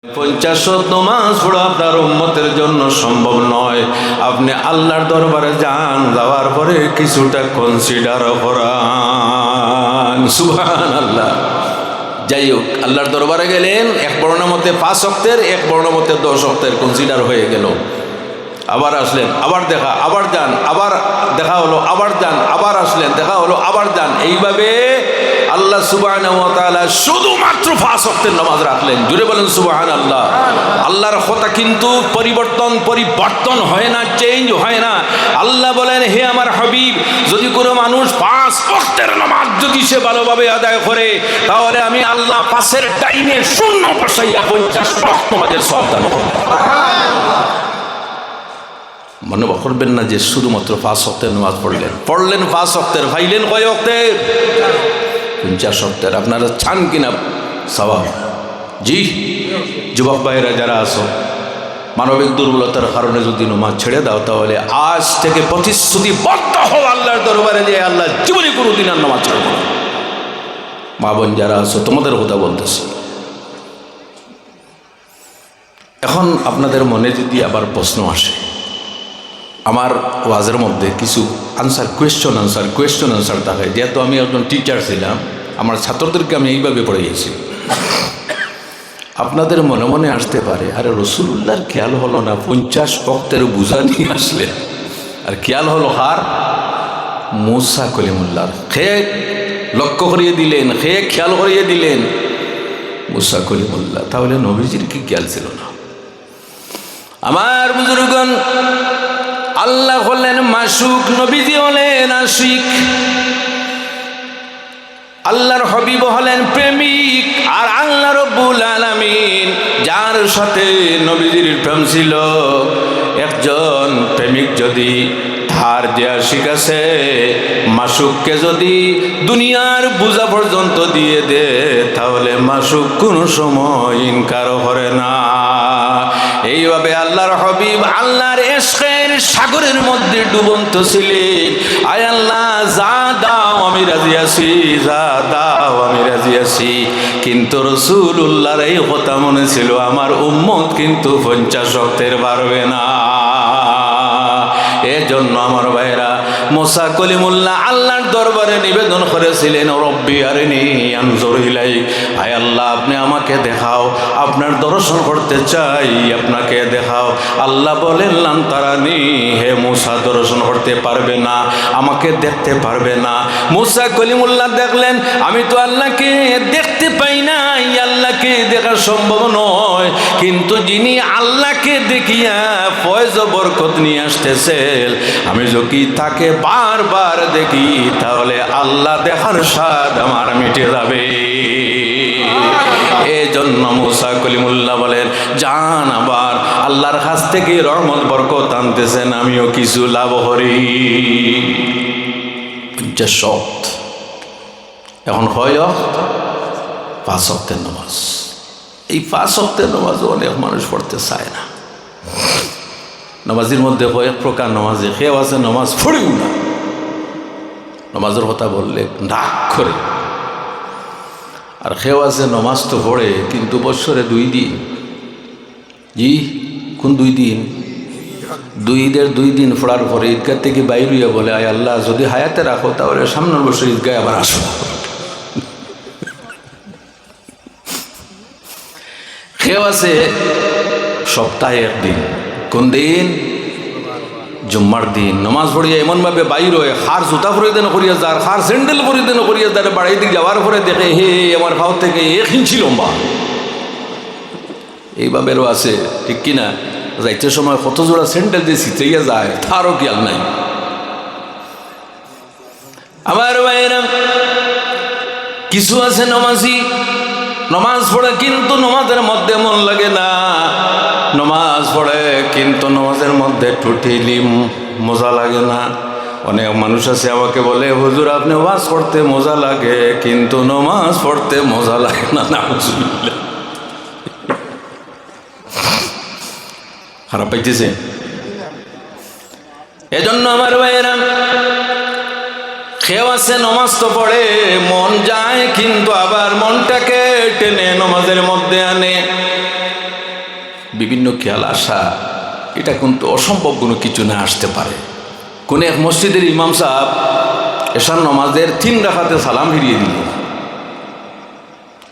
50 নামাজ পড়া আপনার উম্মতের জন্য সম্ভব নয়। আপনি আল্লাহর দরবারে যান, যাওয়ার পরে কিছুটা কনসিডার করান। সুবহানাল্লাহ। যাই হোক, আল্লাহর দরবারে গেলেন, এক বর্ণনা মতে 5 ওয়াক্তের, এক বর্ণনা মতে 10 ওয়াক্তের কনসিডার হয়ে গেল। আবার আসলেন, আবার দেখা, আবার যান, আবার দেখা হলো, আবার যান, আবার আসলেন, দেখা হলো, আবার যান। এইভাবে আল্লাহ সুবহানাহু ওয়া তাআলা শুধুমাত্র 5 ওয়াক্তের নামাজ রাখলেন। জুড়ে বলেন সুবহানাল্লাহ। আল্লাহর কথা কিন্তু পরিবর্তন হয় না, চেঞ্জ হয় না। আল্লাহ বলেন, হে আমার হাবিব, যদি কোনো মানুষ 5 ওয়াক্তের নামাজ যদি সে ভালোভাবে আদায় করে, তাহলে আমি আল্লাহ 5-এর টাইমে শূন্য বসাইয়া 50 ওয়াক্ত নামাজের সওয়াব দান করব। মনে করবেন না যে শুধুমাত্র 5 ওয়াক্তের নামাজ পড়লেন 5 ওয়াক্তের, ভাইলেন কয় ওয়াক্তের? 50 ওয়াক্তের। আপনারা চান কিনা সওয়াব? জি। যুবক ভাইরা যারা আছো, মানবিক দুর্বলতার কারণে যদি নামাজ ছেড়ে দাও, তাহলে আজ থেকে প্রতিশ্রুতিবদ্ধ হও আল্লাহর দরবারে যে আল্লাহ জীবনে কোনোদিন আর নামাজ ছাড়ব না। মা বোন যারা আছো, তোমাদের কথা বলতেছি। এখন আপনাদের মনে যদি আবার প্রশ্ন আসে, আমার ওয়াজের মধ্যে কিছু কোয়েশ্চন আনসার থাকে। যেহেতু আমি একজন টিচার ছিলাম, আমার ছাত্রদেরকে আমি এইভাবে পড়িয়েছি। আপনাদের মনে মনে আসতে পারে, আরে রাসূলুল্লাহর খেয়াল হলো না 50 ওয়াক্তের বোঝা নিয়ে আসলে, আর খেয়াল হলো কার? মুসা কলিমুল্লাহর। খেয়ে লক্ষ্য করিয়ে দিলেন, খেয়ে খেয়াল করিয়ে দিলেন মুসা কলিমুল্লাহ। তাহলে নবীজির কি খেয়াল ছিল না? আমার বুজুর্গণ, আল্লাহ হলেন মাসুক, নবীজি হলেন আশিক, আল্লাহর হাবিব হলেন প্রেমিক। আর আল্লাহ রাব্বুল আলামিন যার সাথে নবীজির প্রেম ছিল, একজন প্রেমিক যদি তার যে আশিক আছে, মাসুককে যদি দুনিয়ার বোঝা পর্যন্ত দিয়ে দে, তাহলে মাসুক কোনো সময় ইনকার করে না। এইভাবে আল্লাহর হাবিব আল্লাহর ইশকের সাগরের মধ্যে ডুবন্ত ছিলেন। আয় আল্লাহ, যা দাও আমি রাজি আছি, যা দাও আমি রাজি আছি। কিন্তু রাসূলুল্লাহর এই কথা মনে ছিল, আমার উম্মত কিন্তু 50 ওয়াক্তের পারবে না। এজন্য আমার ভাইরা, মুসা কলিমুল্লাহ আল্লাহর দরবারে নিবেদন করেছিলেন, রব্বি আরিনি আনজুর ইলাইক। হায় আল্লাহ, আপনি আমাকে দেখাও, আপনার দর্শন করতে চাই, আপনাকে দেখাও। আল্লাহ বলেন, লান তারানি, হে মুসা দর্শন করতে পারবে না, আমাকে দেখতে পারবে না। মুসা কলিমুল্লাহ দেখলেন, আমি তো আল্লাহকে দেখতে পাই না, আল্লাহকে দেখা সম্ভব নয়। কিন্তু যিনি আল্লাহকে দেখিয়া ফয়েজ ও বরকত নিয়ে আসতেছে, আমি যদি তাকে বারবার দেখি, তাহলে আল্লাহ দেখার স্বাদ আমার মিটে যাবে। এই জন্য মুসা কলিমুল্লাহ বলেন, জান আবার আল্লাহর কাছ থেকে রহমত বরকত আনতেছেন, আমিও কিছু লাভ করি। 50 ওয়াক্ত। এখন কয় ওয়াক্ত? 5 ওয়াক্তের নামাজ। এই 5 ওয়াক্তের নামাজ অনেক মানুষ পড়তে চায় না। নামাজের মধ্যে কয়েক প্রকার নামাজে কেউ আছে নামাজ পড়েও না, নামাজের কথা বললে রাগ করে। আর কেউ আছে নামাজ তো পড়ে, কিন্তু বছরে 2 দিন। জি, কোন 2 দিন? 2 ঈদের 2 দিন পড়ার পরে ঈদগাহ থেকে বাইর হইয়া বলে, আয় আল্লাহ, যদি হায়াতে রাখো তাহলে সামনের বছর ঈদগাহে আবার আসো। কেউ আছে সপ্তাহে 1 দিন। কোন দিন? জুম্মার দিন নামাজ পড়িয়া এমনভাবে বাইর হয়ে হার জুতা পরিধান করিয়া যার, হার স্যান্ডেল পরিধান করিয়া যার, বাড়ি দিকে যাওয়ার পরে দেখে, হে আমার ভাও থেকে 1 ইঞ্চি লম্বা। এইভাবেও আছে, ঠিক কিনা? যাইতে সময় কত জোড়া স্যান্ডেল দিয়ে ছিটাইয়া যায়, তারও খেয়াল নাই। আমার ভাইরা, কিছু আছে নামাজি, নমাজ পড়ে কিন্তু নমাজের মধ্যে মন লাগে না, নমাজ পড়ে কিন্তু নমাজের মধ্যে টুটিলি মজা লাগে না। অনেক মানুষ আছে আমাকে বলে, হুজুর আপনি ওয়াজ পড়তে মজা লাগে, কিন্তু নমাজ পড়তে মজা লাগে না। নাউজুবিল্লাহ। খারাপ পাইতেছে। এজন্য আমার ভাইয়েরা, কেউ আছে নমাজ তো পড়ে, মন যায়, কিন্তু আবার মনটাকে টেনে নমাজের মধ্যে আনে। বিভিন্ন খেয়াল আসা, এটা কিন্তু অসম্ভব কোনো কিছু না, আসতে পারে। কোন এক মসজিদের ইমাম সাহেব এশার নামাজের 3 রাকাতে সালাম ফিরিয়ে দিল।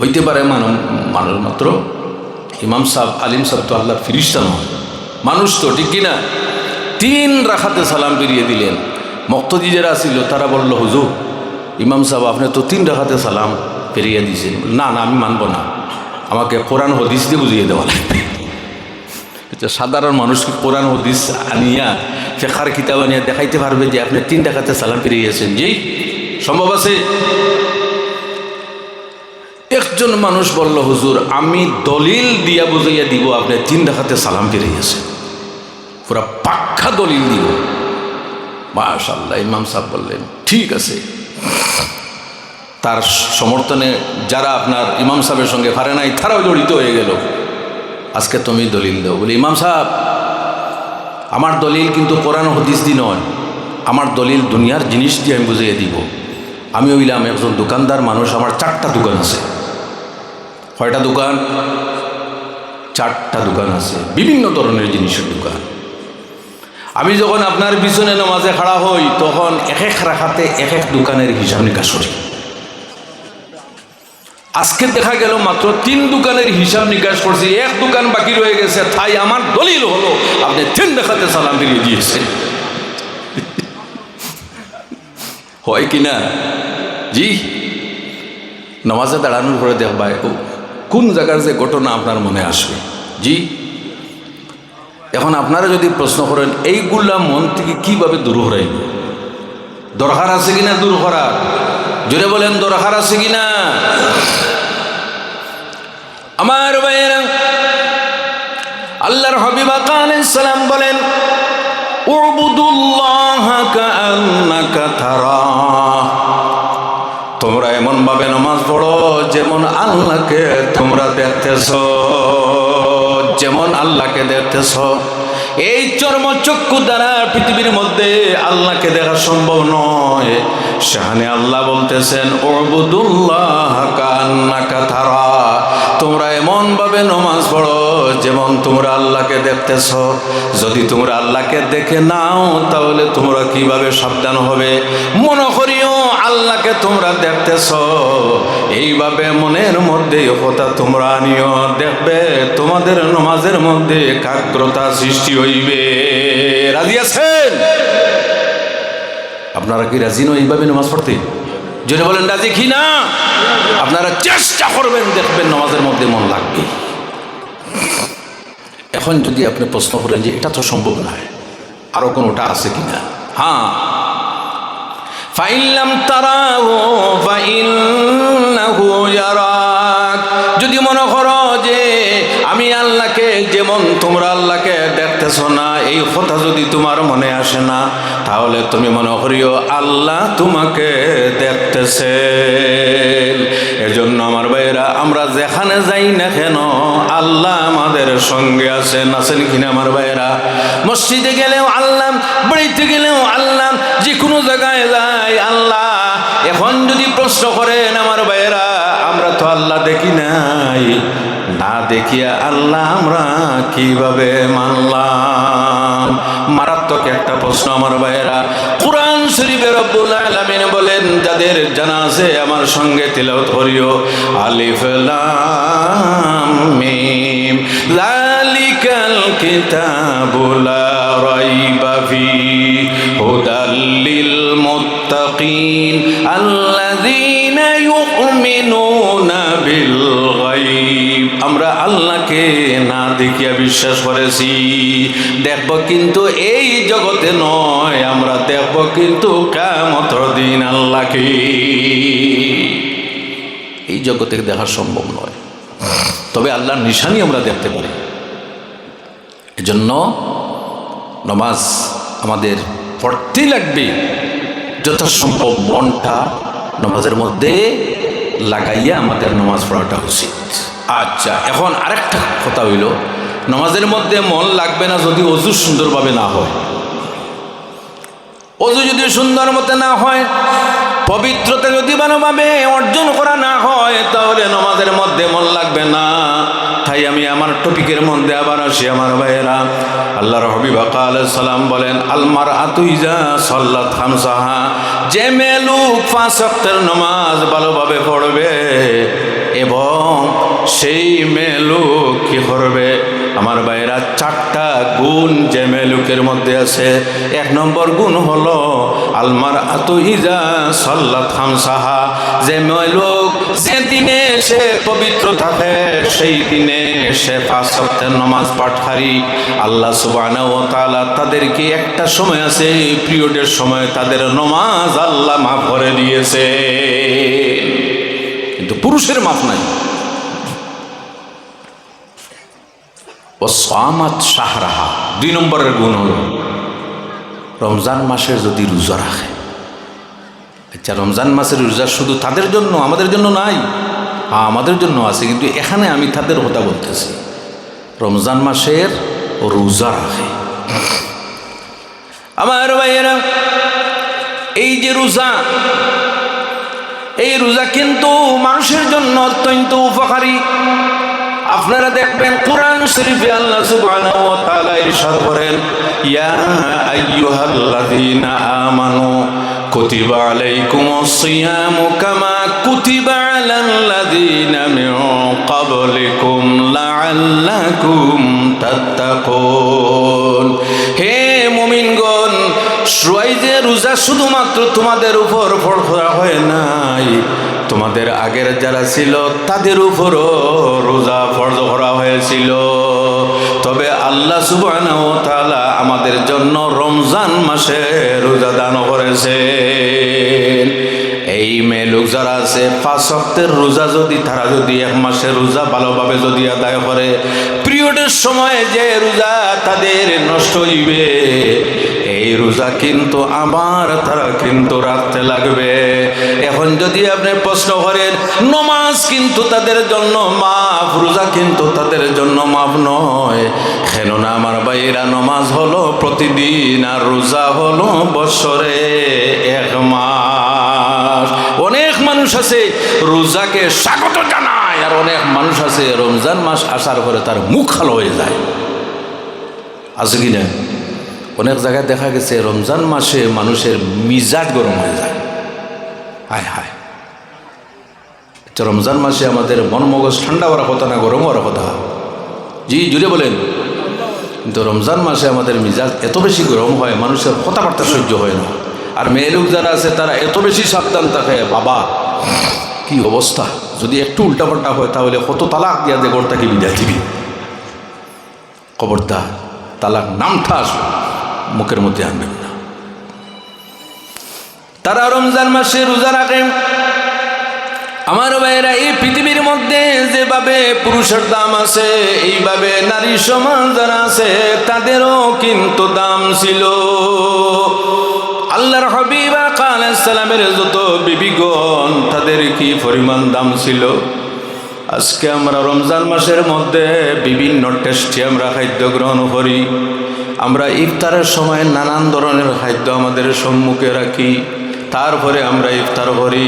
হইতে পারে মানুষ মাত্র, ইমাম সাহেব আলিম সাহেব তো আল্লাহর ফিরিস্তা নয়, মানুষ তো, ঠিক কিনা? 3 রাকাতে সালাম ফিরিয়ে দিলেন। মুক্তদি যারা ছিল তারা বলল, হুজুর ইমাম সাহেব আপনি তো 3 রাকাতে সালাম ফিরিয়ে দিয়েছেন। না না, আমি মানব না, আমাকে কোরআন হাদিস দিয়ে বুঝিয়ে দেওয়া লাগবে। সাধারণ মানুষকে কোরআন হাদিস আনিয়া ফিকহের কিতাব আনিয়া দেখাইতে পারবে যে আপনি 3 রাকাতে সালাম ফিরিয়েছেন? জি, সম্ভব আছে? একজন মানুষ বলল, হুজুর আমি দলিল দিয়া বুঝাইয়া দিব আপনি 3 রাকাতে সালাম ফিরিয়েছেন, পুরা পাক্কা দলিল দিব। মাশাআল্লাহ, ইমাম সাহেব বললেন ঠিক আছে। তার সমর্থনে যারা আপনার ইমাম সাহেবের সঙ্গে পারে নাই তারাও জড়িত হয়ে গেল, আজকে তুমি দলিল দাও। বলে, ইমাম সাহেব আমার দলিল কিন্তু কোরআন হাদিস দিয়ে নয়, আমার দলিল দুনিয়ার জিনিস দিয়ে আমি বুঝিয়ে দিব। আমি হইলাম একজন দোকানদার মানুষ, আমার 4টা দোকান আছে। কয়টা দোকান? 4টা দোকান আছে, বিভিন্ন ধরনের জিনিসের দোকান। আমি যখন আপনার পিছনে নামাজে খাড়া হই তখন এক এক রাকাতে এক এক দোকানের হিসাব নিকাশ করি। আজকে দেখা গেল মাত্র 3 দোকানের হিসাব নিকাশ করছি, 1 দোকান বাকি রয়ে গেছে। তাই আমার দলিল হলো আপনি 3 রাকাতে সালাম ফিরিয়ে দিয়েছেন। হয় কিনা? জি, নামাজে দাঁড়ানোর পরে দেখবা কোন জায়গার যে ঘটনা আপনার মনে আসবে। জি, এখন আপনারা যদি প্রশ্ন করেন এইগুলা মন থেকে কিভাবে দূর হরাইব, দরকার আছে কিনা দূর করার? জোরে বলেন, দরকার আছে কিনা? আমার ভাইয়েরা, আল্লাহর হাবিব আলাইহিস সালাম বলেন, উবুদুল্লাহা কাআন্নাকা তারাহ, তোমরা এমন ভাবে নামাজ পড়ো যেমন আল্লাহকে তোমরা দেখতেছ, যেমন আল্লাহকে দেখতেছ। এই চর্মচক্ষু দ্বারা পৃথিবীর মধ্যে আল্লাহকে দেখা সম্ভব নয়। সেখানে আল্লাহ বলতেছেন, উবুদুল্লাহ কাআন্নাকা তারা, তোমরা এমন ভাবে নামাজ পড়ো যেমন তোমরা আল্লাহকে দেখতেছ। যদি তোমরা আল্লাহকে দেখে নাও তাহলে তোমরা কিভাবে সাবধান হবে? মনে করিও আল্লাহকে তোমরা দেখতেছ, এইভাবে মনের মধ্যে কথা তোমরা আনিও, দেখবে তোমাদের নামাজের মধ্যে একাগ্রতা সৃষ্টি হইবে। রাজি আছেন? আপনারা কি রাজি নয় এইভাবে নামাজ পড়তে? যদি বলেন রাজি কি না, আপনারা চেষ্টা করবেন, দেখবেন নামাজের মধ্যে মন লাগবে। এখন যদি আপনি প্রশ্ন করেন যে এটা তো সম্ভব নয়, আরো কোনোটা আছে কিনা? হ্যাঁ, ফাইল্লাম তারাহু ফাইন্নাহু ইয়ারাক, যদি মনে করো যে আমি আল্লাহকে যেমন তোমরা আল্লাহকে দেখতেছ না, এই কথা যদি তোমার মনে আসে না, তাহলে তুমি মনে করিও আল্লাহ তোমাকে দেখতেছে। এজন্য আমার ভাইয়েরা, আমরা যেখানে যাই না কেন আল্লাহ আমাদের সঙ্গে আছেন। আছেন কিনা আমার ভাইয়েরা? মসজিদে গেলেও আল্লাহ, বাড়িতে গেলেও আল্লাহ, যে কোনো জায়গায় যাই আল্লাহ। এখন যদি প্রশ্ন করেন আমার ভাইয়েরা, আমরা তো আল্লাহ দেখি নাই, না দেখিয়া আল্লাহ আমরা কিভাবে মানলাম? মারাত্মক একটা প্রশ্ন আমার ভাইয়েরা। কুরআন শরীফে রব্বুল আলামিন বলেন, যাদের জানা আছে আমার সঙ্গে তিলাওয়াত করিও, আলিফ লাম মিম যালিকাল কিতাবু লা রাইবা ফীহি হুদাল লিল মুত্তাকিন আল্লাযীনা ইউমিনুনা বিল গায়ব। আমরা আল্লাহকে না দেখিয়া বিশ্বাস করেছি, দেখব কিন্তু এই জগতে নয়, আমরা দেখব কিন্তু কিয়ামতের দিন আল্লাহকে। এই জগতে দেখা সম্ভব নয়, তবে আল্লাহর নিশানি আমরা দেখতে পারি। এজন্য নামাজ আমাদের পড়তেই লাগবে, যথাসম্ভব মনটা নামাজের মধ্যে লাগাইয়া আমাদের নামাজ পড়াটা উচিত। আচ্ছা, এখন আরেকটা কথা হইল, নামাজের মধ্যে মন লাগবে না যদি অজু সুন্দরভাবে না হয়। অজু যদি সুন্দর মতে না হয়, পবিত্রতা যদি ভালোভাবে অর্জন করা না হয়, তাহলে নামাজের মধ্যে মন লাগবে না। কথাই আমি আমার টপিকের মধ্যে আবার আসি আমার ভাইয়েরা। আল্লাহর হাবিব আলাইহিস সালাম বলেন, আলমার আতুইজা সাল্লাত খামসাহা, যে মেয়ে লোক 5 ওয়াক্তের নামাজ ভালোভাবে পড়বে এবং সেই মেয়ে লোক কি করবে আমার ভাইয়েরা, 4টা গুণ যে মেয়ে লোকের মধ্যে আছে। 1 নম্বর গুণ হলো আলমার আতুইজা সাল্লাত খামসাহা, যে মেয়ে লোক যে দিনে সে পবিত্র থাকে সেই দিনে সে 5 ওয়াক্তের নামাজ পাঠকারী। আল্লাহ সুবহানাহু ওয়া তাআলা তাদেরকে একটা সময় আছে, পিরিয়ডের সময় তাদের নামাজ আল্লাহ মাফ করে দিয়েছে, কিন্তু পুরুষের মাফ নাই। ও সামাত শাহরাহা, 2 নম্বরের গুণ হলো রমজান মাসে যদি রোজা রাখে। আচ্ছা, রমজান মাসের রোজা শুধু তাদের জন্য, আমাদের জন্য নাই? হ্যাঁ, আমাদের জন্য আছে, কিন্তু এখানে আমি তাদের কথা বলতেছি। রমজান মাসের রোজা রাখে আমার ভাইয়েরা, এই যে রোজা, এই রোজা কিন্তু মানুষের জন্য অত্যন্ত উপকারী। আপনারা দেখবেন কোরআন শরীফে আল্লাহ সুবহানাহু ওয়া তাআলা ইরশাদ করেন, ইয়া আইয়ুহাল্লাযীনা আমানু কুতিবা আলাইকুমুস সিয়ামু কামা কুতিবা আলাল্লাযীনা মিন ক্বাবলিকুম লাআল্লাকুম তাত্তাকুন। হে মুমিনগণ, যে রোজা শুধুমাত্র তোমাদের উপর ফরজ করা হয় নাই, তোমাদের আগের যারা ছিল তাদের উপরও রোজা ফরজ করা হয়েছিল। তবে আল্লাহ সুবহানাহু ওয়া তাআলা আমাদের জন্য রমজান মাসে রোজা দান করেছেন। এই মেয়ে লোক যারা আছে 5 ওয়াক্তের রোজা যদি তারা যদি 1 মাসের রোজা ভালোভাবে যদি আদায় করে, পিরিয়ডের সময় যে রোজা তাদের নষ্ট হইবে, এই রোজা কিন্তু আবার তারা কিন্তু রাখতে লাগবে। এখন যদি আপনি প্রশ্ন করেন, নামাজ কিন্তু তাদের জন্য মাফ, রোজা কিন্তু তাদের জন্য মাফ নয়, কেননা আমার ভাইরা নামাজ হলো প্রতিদিন আর রোজা হলো বছরে 1 মাস। অনেক মানুষ আছে রোজাকে স্বাগত জানায়, আর অনেক মানুষ আছে রমজান মাস আসার পরে তার মুখ কালো হয়ে যায়। আছে কি না? অনেক জায়গায় দেখা গেছে রমজান মাসে মানুষের মিজাজ গরম হয়ে যায়। হায় হায়, রমজান মাসে আমাদের মন মগজ ঠান্ডা হওয়ার কথা না গরম হওয়ার কথা? জি জুড়ে বলেন। কিন্তু রমজান মাসে আমাদের মিজাজ এত বেশি গরম হয়, মানুষের কথাবার্তা সহ্য হয় না। আর মেয়ে লোক যারা আছে তারা এত বেশি সাবধান থাকে, বাবা কি অবস্থা, যদি একটু উল্টাপাল্টা হয় তাহলে কত তালাক দিয়া যে ঘরটাকে বিদায় দিবি। খবরদার, তালাক নামটা আসবে, মুখের মধ্যে আনবেন না। তারা রমজান মাসে রোজা রাখেন। আমার ভাইয়েরা, এই পৃথিবীর মধ্যে যেভাবে পুরুষের দাম আছে, এইভাবে নারী সমাজ যারা আছে তাদেরও কিন্তু দাম ছিল। আল্লাহর হাবিব আলাইহিস সালামের যত বিবিগণ, তাদের কি পরিমাণ দাম ছিল। আজকে আমরা রমজান মাসের মধ্যে বিভিন্ন টেস্টে আমরা খাদ্য গ্রহণ করি। আমরা ইফতারের সময় নানান ধরনের খাদ্য আমাদের সম্মুখে রাখি, তারপরে আমরা ইফতার করি।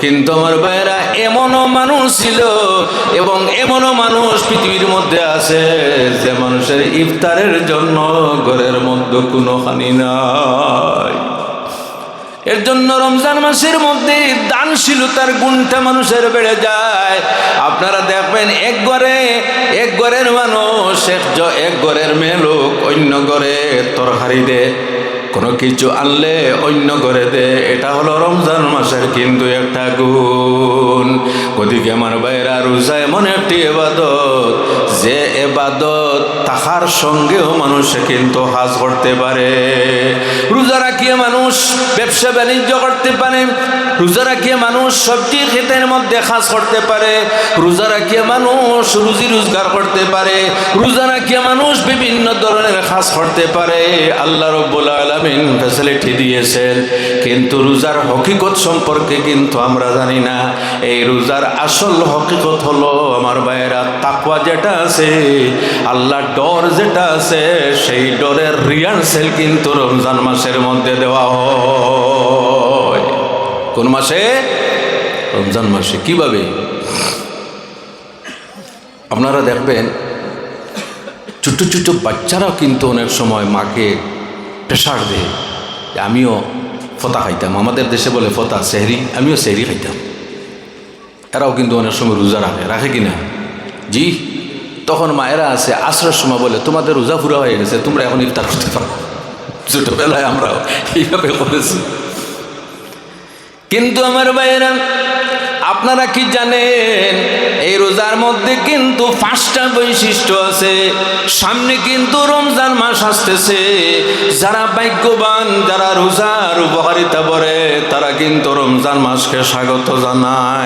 কিন্তু আমার ভাইয়েরা, এমনও মানুষ ছিল এবং এমনও মানুষ পৃথিবীর মধ্যে আছে যে মানুষের ইফতারের জন্য ঘরের মধ্যে কোনো খানি নাই। এর জন্য রমজান মাসের মধ্যে দানশীলতার গুণটা মানুষের বেড়ে যায়। আপনারা দেখবেন এক ঘরের মানুষ, এক ঘরের মেয়ে লোক অন্য ঘরে তরকারি দেয়, কোনো কিছু আনলে অন্য ঘরে দে। এটা হলো রমজান মাসের কিন্তু একটা গুণ। ওদিকে আমার ভাইরা, রোজা এমন একটি ইবাদত, যে ইবাদত তাহার সঙ্গেও মানুষে কিন্তু কাজ করতে পারে। রোজা রাখিয়ে মানুষ ব্যবসা বাণিজ্য করতে পারে, রোজা রাখিয়ে মানুষ সবজি ক্ষেতের মধ্যে কাজ করতে পারে, রোজা রাখিয়ে মানুষ রুজি রোজগার করতে পারে, রোজা রাখিয়ে মানুষ বিভিন্ন ধরনের কাজ করতে পারে। আল্লাহ রাব্বুল আলামিন ফ্যাসিলিটি দিয়েছেন, কিন্তু রোজার হকিকত সম্পর্কে কিন্তু আমরা জানি না। এই রোজার আসল হকিকত হলো আমার ভাইয়েরা, তাকওয়া যেটা আছে, আল্লাহর ডর যেটা আছে, সেই ডরের রিহার্সেল কিন্তু রমজান মাসের মধ্যে দেওয়া হয়। কোন মাসে? রমজান মাসে। কিভাবে? আপনারা দেখবেন ছোট্ট ছোট্ট বাচ্চারাও কিন্তু অনেক সময় মাকে প্রেশার দেয় যে আমিও ফতা খাইতাম, আমাদের দেশে বলে ফতা সেহরি, আমিও সেহরি খাইতাম। এরাও কিন্তু অনেক সময় রোজা রাখে কি না? জি। তখন মায়েরা আছে আশ্রয়ের সময় বলে তোমাদের রোজা পুরা হয়ে গেছে, তোমরা এখন ইফতার করতে পারো। ছোটবেলায় আমরাও এইভাবে করেছি। কিন্তু আমার ভাইয়েরা, আপনারা কি জানেন এই রোজার মধ্যে কিন্তু 5টা বৈশিষ্ট্য আছে। সামনে কিন্তু রমজান মাস আসতেছে। যারা ভাগ্যবান, যারা রোজার উপকারিতা করে, তারা কিন্তু রমজান মাসকে স্বাগত জানায়।